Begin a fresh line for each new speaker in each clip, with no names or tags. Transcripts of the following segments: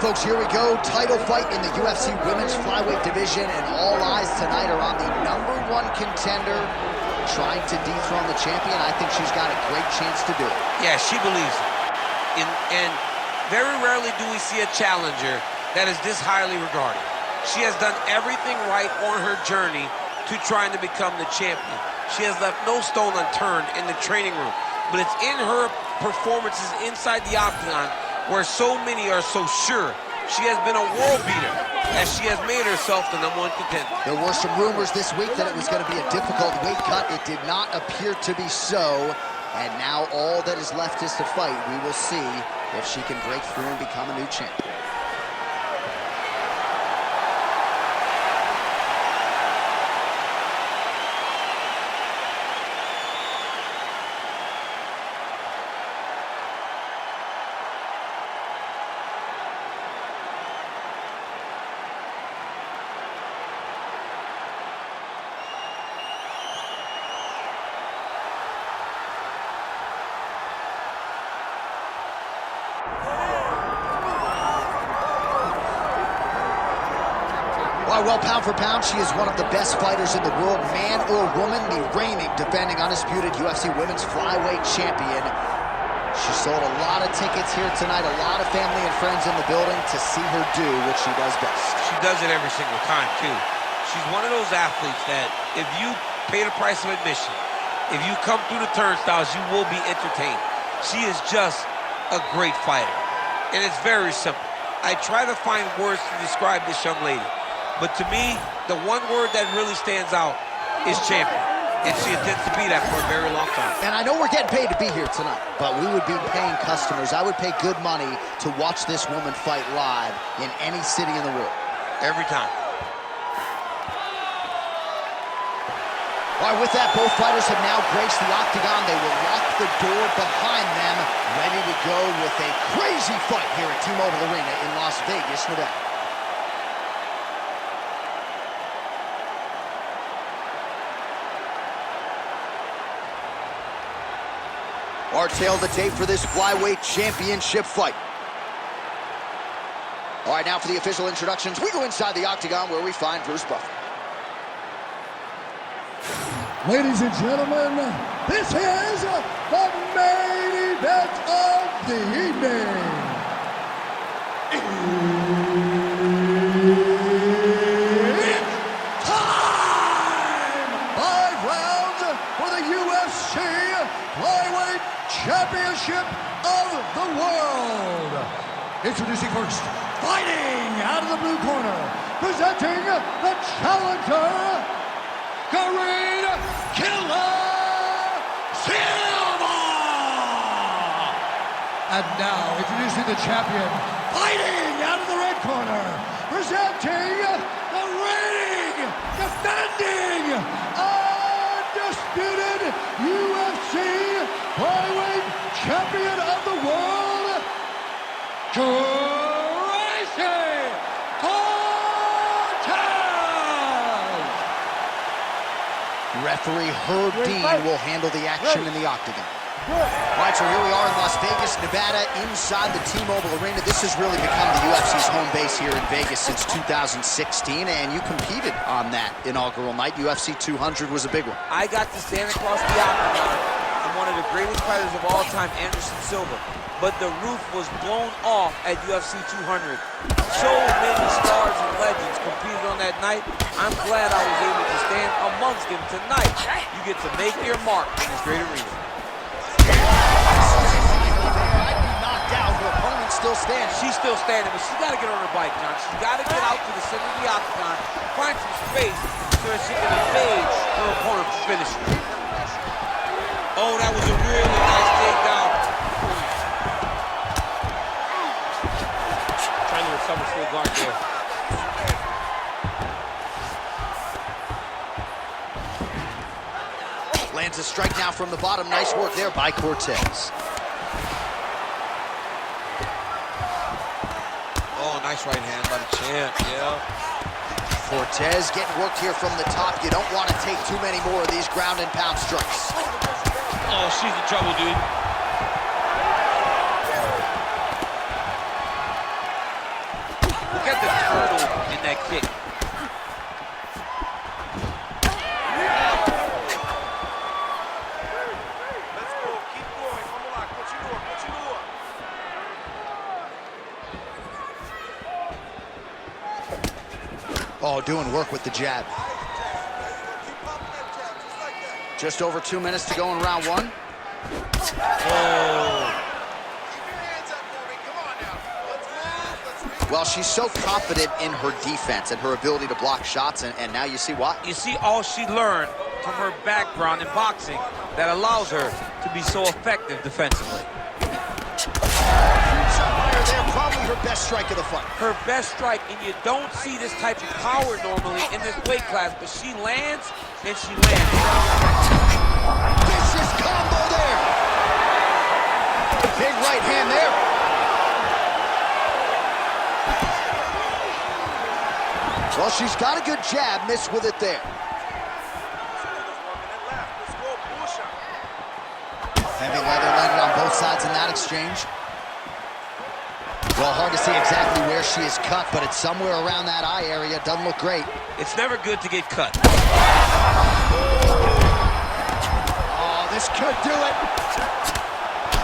folks, here we go. Title fight in the UFC Women's Flyweight Division, and all eyes tonight are on the #1 contender trying to dethrone the champion. I think she's got a great chance to do it.
Yeah, she believes it. And very rarely do we see a challenger that is this highly regarded. She has done everything right on her journey to trying to become the champion. She has left no stone unturned in the training room, but it's in her performances inside the octagon where so many are so sure she has been a world beater as she has made herself the #1 contender.
There were some rumors this week that it was going to be a difficult weight cut. It did not appear to be so. And now all that is left is to fight. We will see if she can break through and become a new champion. Well, pound for pound, she is one of the best fighters in the world, man or woman, the reigning, defending, undisputed UFC Women's Flyweight Champion. She sold a lot of tickets here tonight, a lot of family and friends in the building to see her do what she does best.
She does it every single time, too. She's one of those athletes that if you pay the price of admission, if you come through the turnstiles, you will be entertained. She is just a great fighter, and it's very simple. I try to find words to describe this young lady. But to me, the one word that really stands out is champion. And she intends to be that for a very long time.
And I know we're getting paid to be here tonight, but we would be paying customers. I would pay good money to watch this woman fight live in any city in the world.
Every time.
All right, with that, both fighters have now graced the octagon. They will lock the door behind them, ready to go with a crazy fight here at T-Mobile Arena in Las Vegas, Nevada. Our tail of the tape for this flyweight championship fight. All right, now for the official introductions, we go inside the octagon where we find Bruce Buffer.
Ladies and gentlemen, this is the main event of the evening. It's time! 5 rounds for the UFC Flyweight Championship of the World. Introducing first, fighting out of the blue corner, presenting the challenger, Karine Silva! And now, introducing the champion, fighting out of the red corner, presenting the reigning, defending, undisputed UFC Flyweight Champion of the World, Tracy Cortez!
Referee Herb Dean will handle the action in the octagon. All right, so here we are in Las Vegas, Nevada, inside the T-Mobile Arena. This has really become the UFC's home base here in Vegas since 2016, and you competed on that inaugural night. UFC 200 was a big one.
I got to stand across the octagon from one of the greatest fighters of all time, Anderson Silva. But the roof was blown off at UFC 200. So many stars and legends competed on that night. I'm glad I was able to stand amongst them tonight. You get to make your mark in this great arena.
I'd be knocked out. Her opponent's still standing.
She's still standing, but she's got to get on her bike, John. She's got to get out to the center of the octagon, find some space so that she can evade her opponent's finisher. Oh, that was a really nice takedown. Trying to recover full guard there.
Lands a strike now from the bottom. Nice work there by Cortez.
Oh, nice right hand by the champ, yeah.
Cortez getting worked here from the top. You don't want to take too many more of these ground and pound strikes.
Oh, she's in trouble, dude.
Oh, doing work with the jab. Just over 2 minutes to go in round one.
Oh.
Well, she's so confident in her defense and her ability to block shots, and now you see why.
You see all she learned from her background in boxing that allows her to be so effective defensively.
There, probably her best strike of the fight.
Her best strike, and you don't see this type of power normally in this weight class, but she lands, and she lands.
Vicious combo there. Big right hand there. Well, she's got a good jab, missed with it there. Heavy leather landed on both sides in that exchange. Well, hard to see exactly where she is cut, but it's somewhere around that eye area. Doesn't look great.
It's never good to get cut.
Oh, this could do it.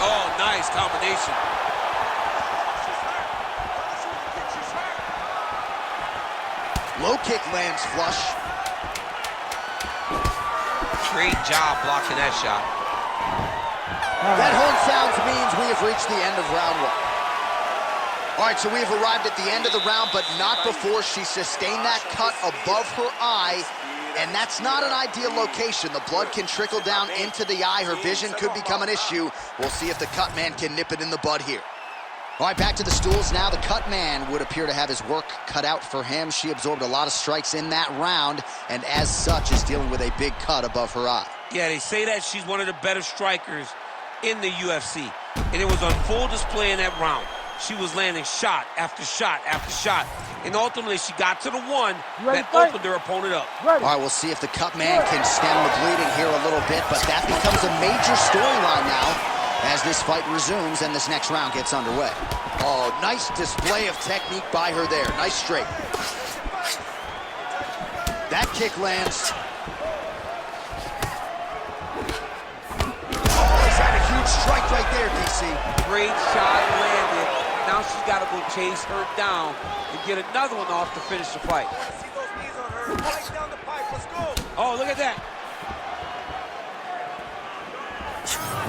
Oh, nice combination.
Low kick lands flush.
Great job blocking that shot.
That horn sounds means we have reached the end of round one. All right, so we have arrived at the end of the round, but not before she sustained that cut above her eye, and that's not an ideal location. The blood can trickle down into the eye. Her vision could become an issue. We'll see if the cut man can nip it in the bud here. All right, back to the stools now. The cut man would appear to have his work cut out for him. She absorbed a lot of strikes in that round, and as such is dealing with a big cut above her eye.
Yeah, they say that she's one of the better strikers in the UFC, and it was on full display in that round. She was landing shot after shot after shot, and ultimately she got to the one that opened her opponent up.
All right, we'll see if the cut man can stem the bleeding here a little bit, but that becomes a major storyline now as this fight resumes and this next round gets underway. Oh, nice display of technique by her there. Nice straight. That kick lands. Oh, he's had a huge strike right there, DC.
Great shot landed. Now she's got to go chase her down and get another one off to finish the fight.
See those knees on her. Right down the pipe. Let's go.
Oh, look at that.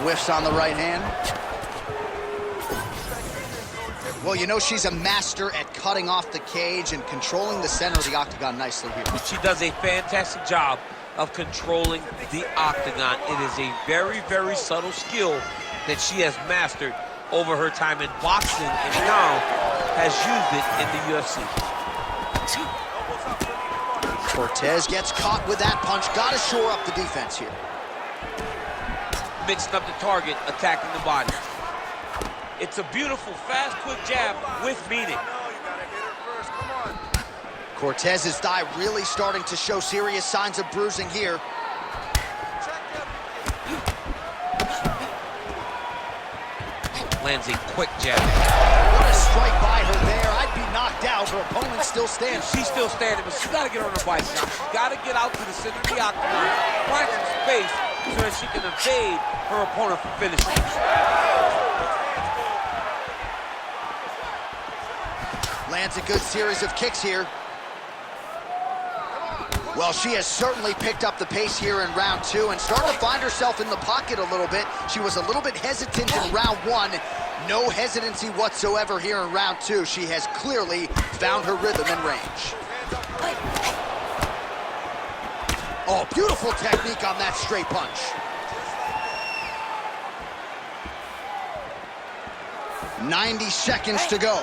Whiffs on the right hand. Well, you know she's a master at cutting off the cage and controlling the center of the octagon nicely here.
She does a fantastic job of controlling the octagon. It is a very, very subtle skill that she has mastered over her time in boxing and now has used it in the UFC.
Cortez gets caught with that punch. Got to shore up the defense here.
Mixing up the target, attacking the body. It's a beautiful, fast, quick jab with meaning.
Cortez's thigh really starting to show serious signs of bruising here.
Lands a quick jab.
What a strike by her there. I'd be knocked out. Her opponent still standing.
She's still standing, but she's got to get on her bike now. She's got to get out to the center of the octagon, find some space so that she can evade her opponent from finishing.
Lands a good series of kicks here. Well, she has certainly picked up the pace here in round two and started to find herself in the pocket a little bit. She was a little bit hesitant in round one. No hesitancy whatsoever here in round two. She has clearly found her rhythm and range. Oh, beautiful technique on that straight punch. "90 seconds to go.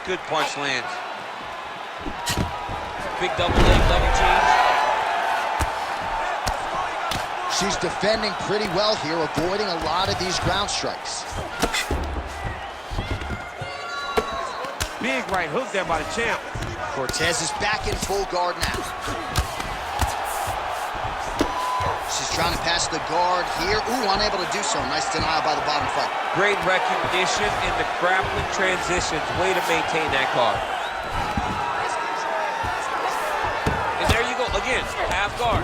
Good punch lands. Big double leg, double change.
She's defending pretty well here, avoiding a lot of these ground strikes.
Big right hook there by the champ.
Cortez is back in full guard now. She's trying to pass the guard here. Ooh, unable to do so. Nice denial by the bottom fighter.
Great recognition in the grappling transitions. Way to maintain that guard. And there you go, again, half guard.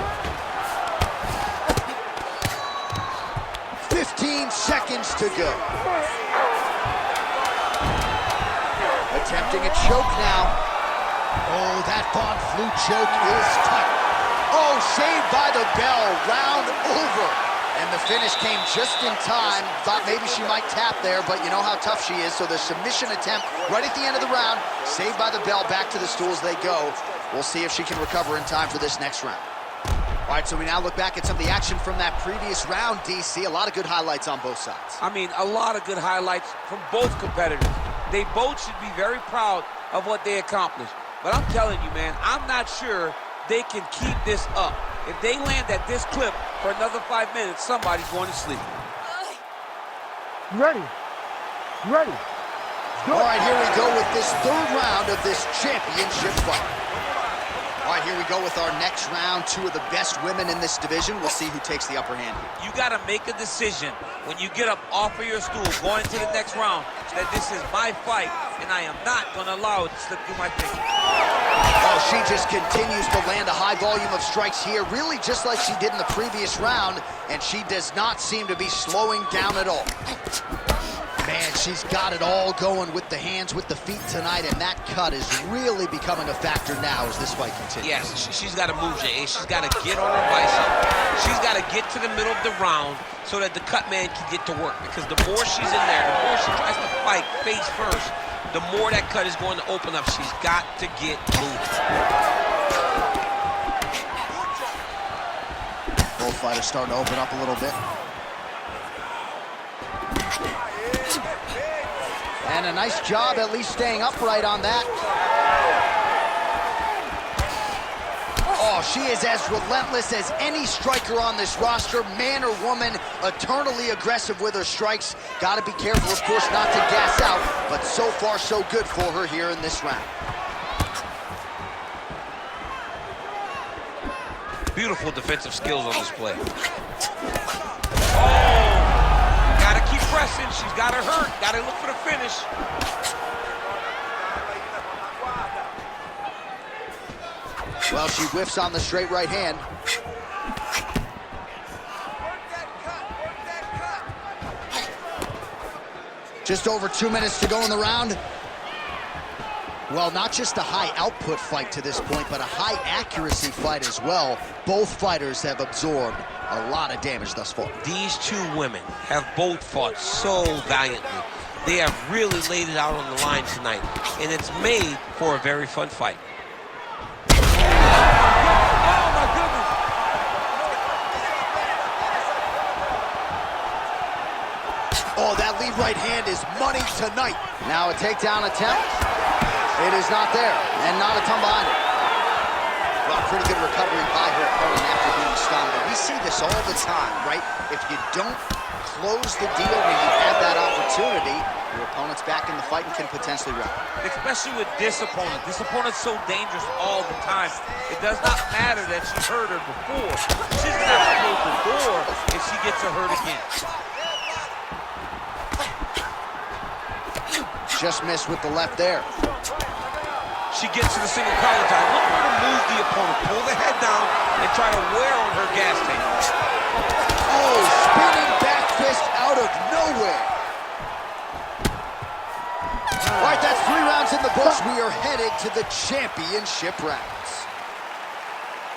15 seconds to go. Attempting a choke now. Oh, that Von Flue choke is cut. Oh, saved by the bell, round over. And the finish came just in time. Thought maybe she might tap there, but you know how tough she is. So the submission attempt right at the end of the round, saved by the bell, back to the stools they go. We'll see if she can recover in time for this next round. All right, so we now look back at some of the action from that previous round, DC. A lot of good highlights on both sides.
I mean, a lot of good highlights from both competitors. They both should be very proud of what they accomplished. But I'm telling you, man, I'm not sure they can keep this up. If they land at this clip for another 5 minutes, somebody's going to sleep.
You ready? You ready?
All right, here we go with this third round of this championship fight. All right, here we go with our next round. Two of the best women in this division. We'll see who takes the upper hand here.
You got to make a decision when you get up off of your stool going to the next round that this is my fight, and I am not going to allow it to slip through my fingers.
Oh, she just continues to land a high volume of strikes here, really just like she did in the previous round, and she does not seem to be slowing down at all. Man, she's got it all going with the hands, with the feet tonight, and that cut is really becoming a factor now as this fight continues.
Yes, she's got to move, Jay. She's got to get on her bicep. She's got to get to the middle of the round so that the cut man can get to work, because the more she's in there, the more she tries to fight face first, the more that cut is going to open up. She's got to get moving.
Both fighters starting to open up a little bit. And a nice job at least staying upright on that. Oh, she is as relentless as any striker on this roster, man or woman, eternally aggressive with her strikes. Got to be careful, of course, not to gas out, but so far so good for her here in this round.
Beautiful defensive skills on display. Gotta keep pressing. She's got her hurt. Gotta look for the finish.
Well, she whiffs on the straight right hand. Just over 2 minutes to go in the round. Well, not just a high output fight to this point, but a high accuracy fight as well. Both fighters have absorbed a lot of damage thus far.
These two women have both fought so valiantly. They have really laid it out on the line tonight, and it's made for a very fun fight. Oh, my goodness!
Oh, that lead right hand is money tonight. Now a takedown attempt. It is not there, and not a ton behind it. Well, pretty good recovery by her opponent after being stunned. But we see this all the time, right? If you don't close the deal when you have that opportunity, your opponent's back in the fight and can potentially wrap.
Especially with this opponent. This opponent's so dangerous all the time. It does not matter that she hurt her before. She's going to have to close the door if she gets her hurt again.
Just missed with the left there.
She gets to the single collar tie. Look for her to move the opponent. Pull the head down and try to wear on her gas tank.
Oh, spinning back fist out of nowhere. All right, that's 3 rounds in the books. We are headed to the championship rounds.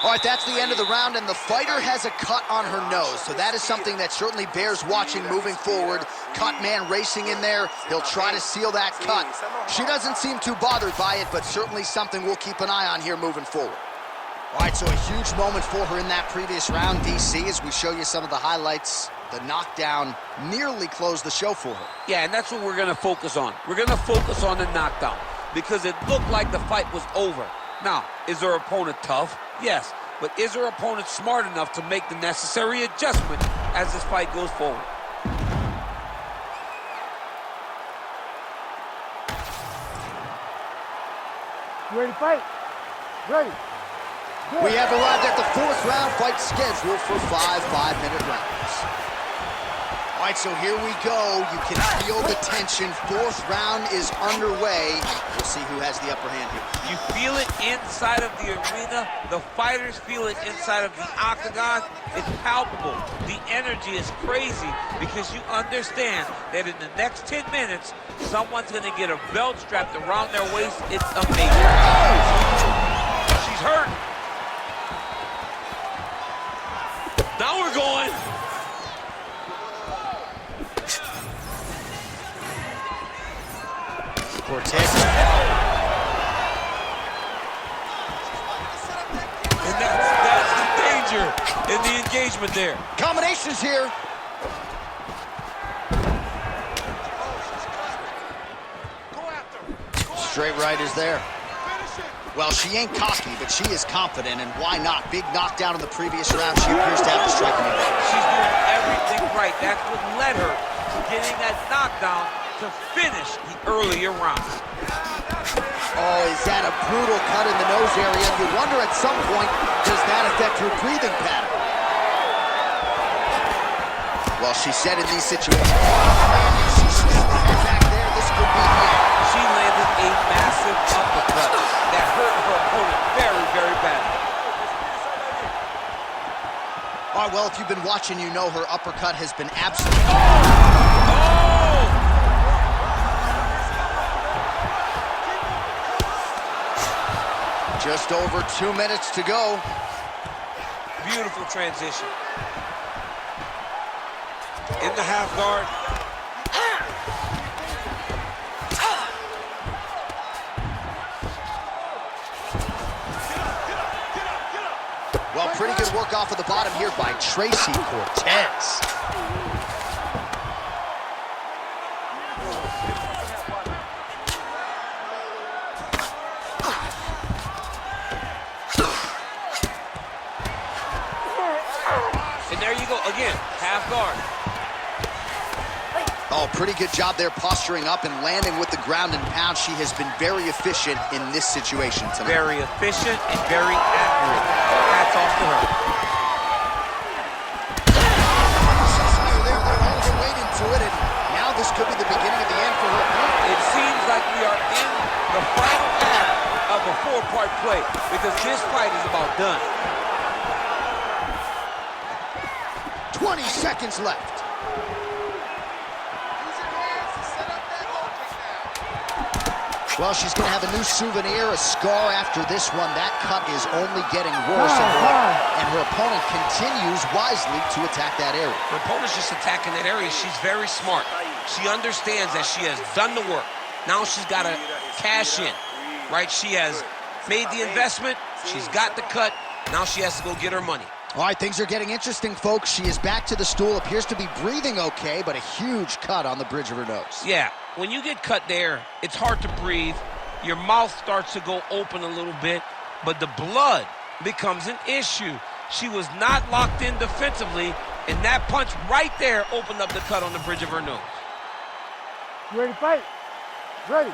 All right, that's the end of the round, and the fighter has a cut on her nose, so that is something that certainly bears watching moving forward. Cut man racing in there. He'll try to seal that cut. She doesn't seem too bothered by it, but certainly something we'll keep an eye on here moving forward. All right, so a huge moment for her in that previous round, DC, as we show you some of the highlights. The knockdown nearly closed the show for her.
Yeah, and that's what we're going to focus on. We're going to focus on the knockdown because it looked like the fight was over. Now, is her opponent tough? Yes. But is her opponent smart enough to make the necessary adjustment as this fight goes forward?
You ready to fight? Ready. Good.
We have arrived at the 4th round, fight scheduled for 5 5-minute rounds. All right, so here we go. You can feel the tension. Fourth round is underway. We'll see who has the upper hand here.
You feel it inside of the arena. The fighters feel it inside of the octagon. It's palpable. The energy is crazy because you understand that in the next 10 minutes, someone's going to get a belt strapped around their waist. It's amazing. She's hurt. Now we're going.
Cortez.
And that's the danger in the engagement there.
Combinations here. Straight right is there. Well, she ain't cocky, but she is confident, and why not? Big knockdown in the previous round. She appears to have the striking advantage.
She's doing everything right. That's what led her to getting that knockdown to finish the earlier round.
Oh, is that a brutal cut in the nose area? You wonder at some point, does that affect her breathing pattern? Well, she said in these situations, she's back there, this could be it.
She landed a massive uppercut that hurt her opponent very, very badly.
All right, well, if you've been watching, you know her uppercut has been absolutely...
Oh!
Just over 2 minutes to go.
Beautiful transition. In the half guard.
Well, pretty good work off of the bottom here by Tracy Cortez.
And there you go, again, half guard.
Oh, pretty good job there posturing up and landing with the ground and pound. She has been very efficient in this situation tonight.
Very efficient and very accurate. Hats off to her.
They're all the weight into it, and now this could be the beginning of the end for her.
It seems like we are in the final act of a four-part play because this fight is about done.
20 seconds left. Well, she's going to have a new souvenir, a scar after this one. That cut is only getting worse, and her opponent continues wisely to attack that area.
Her opponent's just attacking that area. She's very smart. She understands that she has done the work. Now she's got to cash in, right? She has made the investment. She's got the cut. Now she has to go get her money.
All right, things are getting interesting, folks. She is back to the stool, appears to be breathing okay, but a huge cut on the bridge of her nose.
Yeah, when you get cut there, it's hard to breathe. Your mouth starts to go open a little bit, but the blood becomes an issue. She was not locked in defensively, and that punch right there opened up the cut on the bridge of her nose.
You ready to fight? Ready.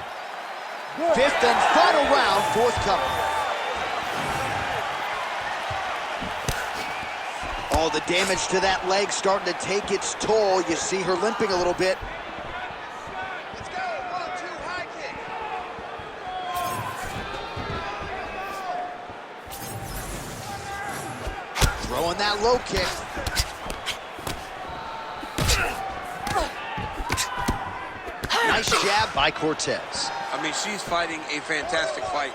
Good.
Fifth and final round, forthcoming. Oh, the damage to that leg starting to take its toll. You see her limping a little bit.
Let's go. 1, 2, high kick.
Throwing that low kick. Nice jab by Cortez.
I mean, she's fighting a fantastic fight.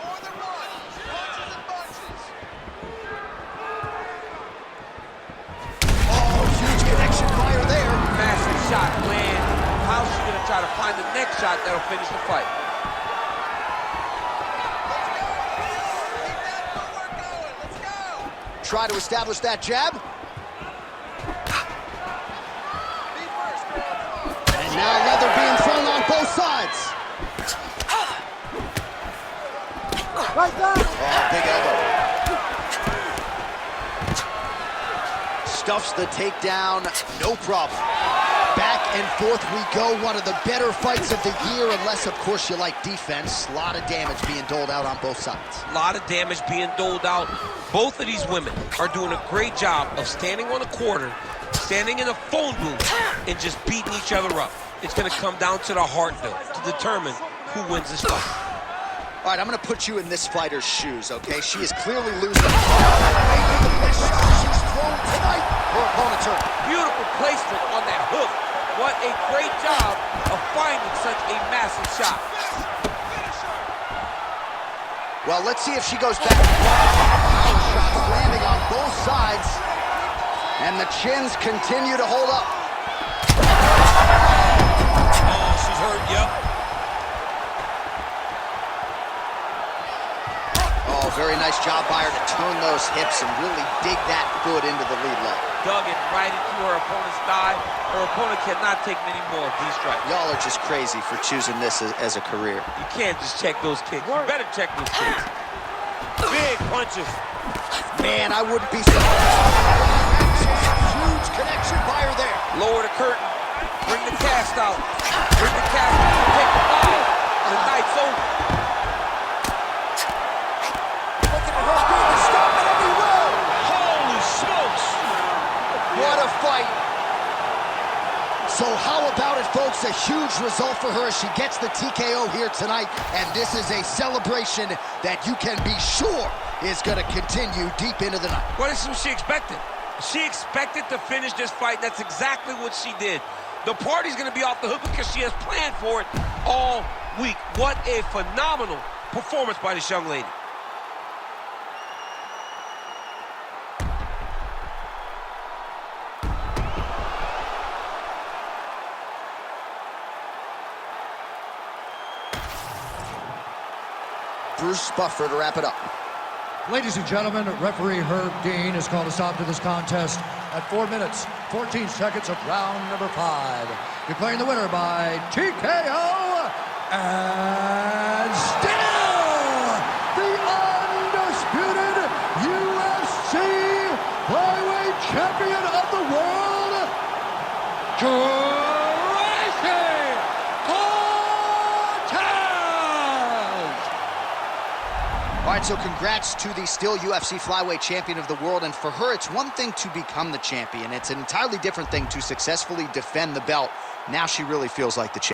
Shot land. How's she gonna try to find the next shot that'll finish the fight?
Try to establish that jab. And now leather being thrown on both sides.
Right there.
Oh, big elbow. Stuffs the takedown, no problem. Back and forth we go. One of the better fights of the year, unless, of course, you like defense. A lot of damage being doled out on both sides.
A lot of damage being doled out. Both of these women are doing a great job of standing on a quarter, standing in a phone booth, and just beating each other up. It's going to come down to the heart, though, to determine who wins this fight.
All right, I'm going to put you in this fighter's shoes, okay? She is clearly losing. Maybe the best shot she's thrown tonight. Her opponent's hurt.
Beautiful placement on that hook. What a great job of finding such a massive shot.
Well, let's see if she goes back. Power shots landing on both sides. And the chins continue to hold up.
Oh, she's hurt, yep.
Oh, very nice job by her to turn those hips and really dig that foot into the lead leg.
Dug it right into her opponent's thigh. Her opponent cannot take many more of these strikes.
Y'all are just crazy for choosing this as a career.
You can't just check those kicks. You better check those kicks. Big punches.
Man, I wouldn't be surprised. Huge connection by her there.
Lower the curtain. Bring the cast out. Bring the cast out. Take the foul. The night's over.
Looking at her good to stop it, and he will.
Holy smokes.
What a fight. So how about it, folks? A huge result for her as she gets the TKO here tonight. And this is a celebration that you can be sure is going to continue deep into the night.
What is she expected? She expected to finish this fight. That's exactly what she did. The party's going to be off the hook because she has planned for it all week. What a phenomenal performance by this young lady.
Bruce Buffer to wrap it up.
Ladies and gentlemen, referee Herb Dean has called a stop to this contest at 4 minutes, 14 seconds of round number 5. Declaring the winner by TKO, and still the undisputed UFC flyweight champion of the world, Tracy Cortez!
All right, so congrats to the still UFC flyweight champion of the world. And for her, it's one thing to become the champion. It's an entirely different thing to successfully defend the belt. Now she really feels like the champion.